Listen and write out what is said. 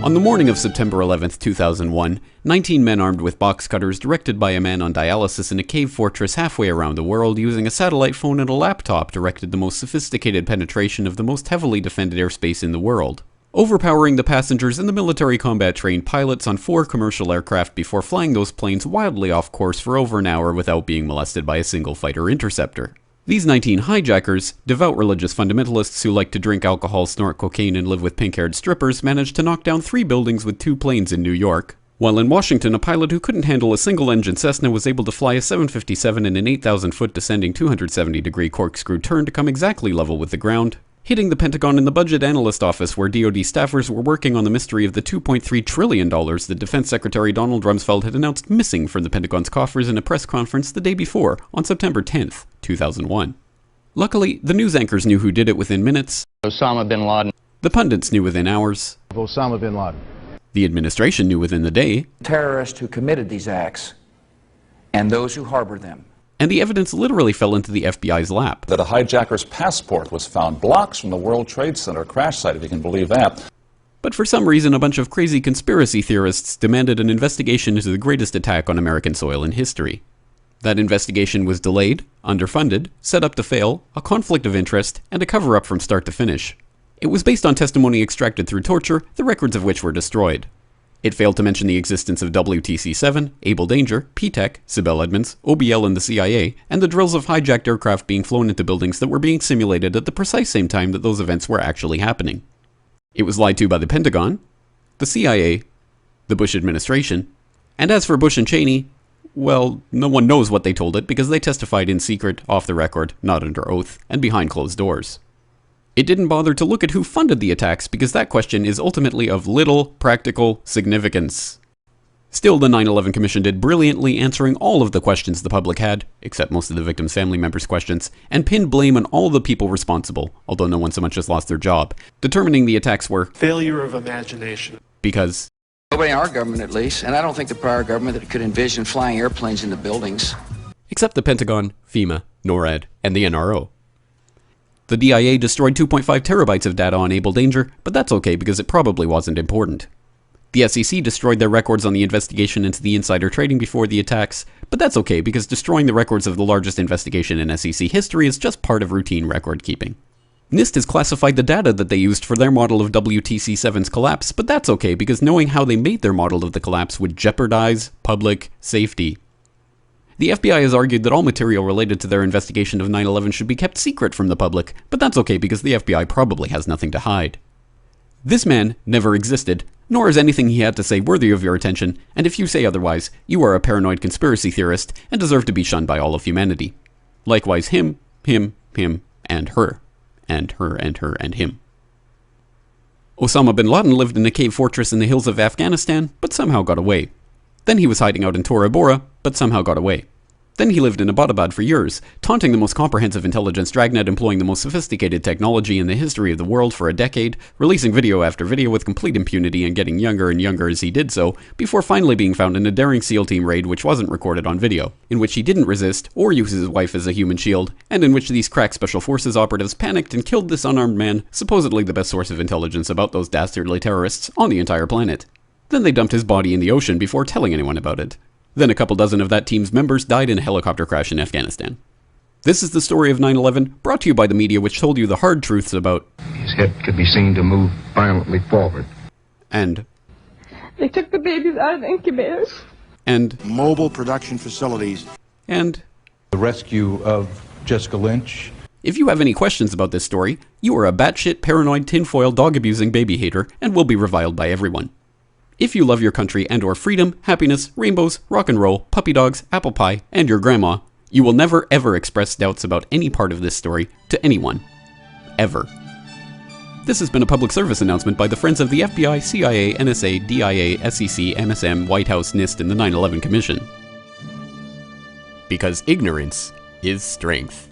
On the morning of September 11, 2001, 19 men armed with box cutters directed by a man on dialysis in a cave fortress halfway around the world using a satellite phone and a laptop directed the most sophisticated penetration of the most heavily defended airspace in the world, overpowering the passengers and the military combat-trained pilots on 4 commercial aircraft before flying those planes wildly off course for over an hour without being molested by a single fighter interceptor. These 19 hijackers, devout religious fundamentalists who like to drink alcohol, snort cocaine, and live with pink-haired strippers, managed to knock down 3 buildings with 2 planes in New York. While in Washington, a pilot who couldn't handle a single-engine Cessna was able to fly a 757 in an 8,000-foot descending 270-degree corkscrew turn to come exactly level with the ground, hitting the Pentagon in the Budget Analyst Office where DoD staffers were working on the mystery of the $2.3 trillion that Defense Secretary Donald Rumsfeld had announced missing from the Pentagon's coffers in a press conference the day before, on September 10th, 2001. Luckily, the news anchors knew who did it within minutes. Osama bin Laden. The pundits knew within hours. Osama bin Laden. The administration knew within the day. Terrorists who committed these acts and those who harbor them. And the evidence literally fell into the FBI's lap. That a hijacker's passport was found blocks from the World Trade Center crash site, if you can believe that. But for some reason, a bunch of crazy conspiracy theorists demanded an investigation into the greatest attack on American soil in history. That investigation was delayed, underfunded, set up to fail, a conflict of interest, and a cover-up from start to finish. It was based on testimony extracted through torture, the records of which were destroyed. It failed to mention the existence of WTC-7, Able Danger, P-TECH, Sibel Edmonds, OBL and the CIA, and the drills of hijacked aircraft being flown into buildings that were being simulated at the precise same time that those events were actually happening. It was lied to by the Pentagon, the CIA, the Bush administration, and as for Bush and Cheney, well, no one knows what they told it because they testified in secret, off the record, not under oath, and behind closed doors. It didn't bother to look at who funded the attacks because that question is ultimately of little practical significance. Still, the 9/11 Commission did brilliantly answering all of the questions the public had, except most of the victims' family members' questions, and pinned blame on all the people responsible, although no one so much as lost their job, determining the attacks were failure of imagination. Because nobody in our government, at least, and I don't think the prior government that could envision flying airplanes into buildings. Except the Pentagon, FEMA, NORAD, and the NRO. The DIA destroyed 2.5 terabytes of data on Able Danger, but that's okay because it probably wasn't important. The SEC destroyed their records on the investigation into the insider trading before the attacks, but that's okay because destroying the records of the largest investigation in SEC history is just part of routine record keeping. NIST has classified the data that they used for their model of WTC-7's collapse, but that's okay because knowing how they made their model of the collapse would jeopardize public safety. The FBI has argued that all material related to their investigation of 9/11 should be kept secret from the public, but that's okay because the FBI probably has nothing to hide. This man never existed, nor is anything he had to say worthy of your attention, and if you say otherwise, you are a paranoid conspiracy theorist and deserve to be shunned by all of humanity. Likewise him, and her, and her, and her, and him. Osama bin Laden lived in a cave fortress in the hills of Afghanistan, but somehow got away. Then he was hiding out in Tora Bora, but somehow got away. Then he lived in Abbottabad for years, taunting the most comprehensive intelligence dragnet employing the most sophisticated technology in the history of the world for a decade, releasing video after video with complete impunity and getting younger and younger as he did so, before finally being found in a daring SEAL team raid which wasn't recorded on video, in which he didn't resist or use his wife as a human shield, and in which these crack special forces operatives panicked and killed this unarmed man, supposedly the best source of intelligence about those dastardly terrorists on the entire planet. Then they dumped his body in the ocean before telling anyone about it. Then a couple dozen of that team's members died in a helicopter crash in Afghanistan. This is the story of 9/11, brought to you by the media which told you the hard truths about his head could be seen to move violently forward. And they took the babies out of the incubators. And mobile production facilities. And the rescue of Jessica Lynch. If you have any questions about this story, you are a batshit paranoid tinfoil dog-abusing baby hater and will be reviled by everyone. If you love your country and or freedom, happiness, rainbows, rock and roll, puppy dogs, apple pie, and your grandma, you will never ever express doubts about any part of this story to anyone. Ever. This has been a public service announcement by the Friends of the FBI, CIA, NSA, DIA, SEC, MSM, White House, NIST, and the 9/11 Commission. Because ignorance is strength.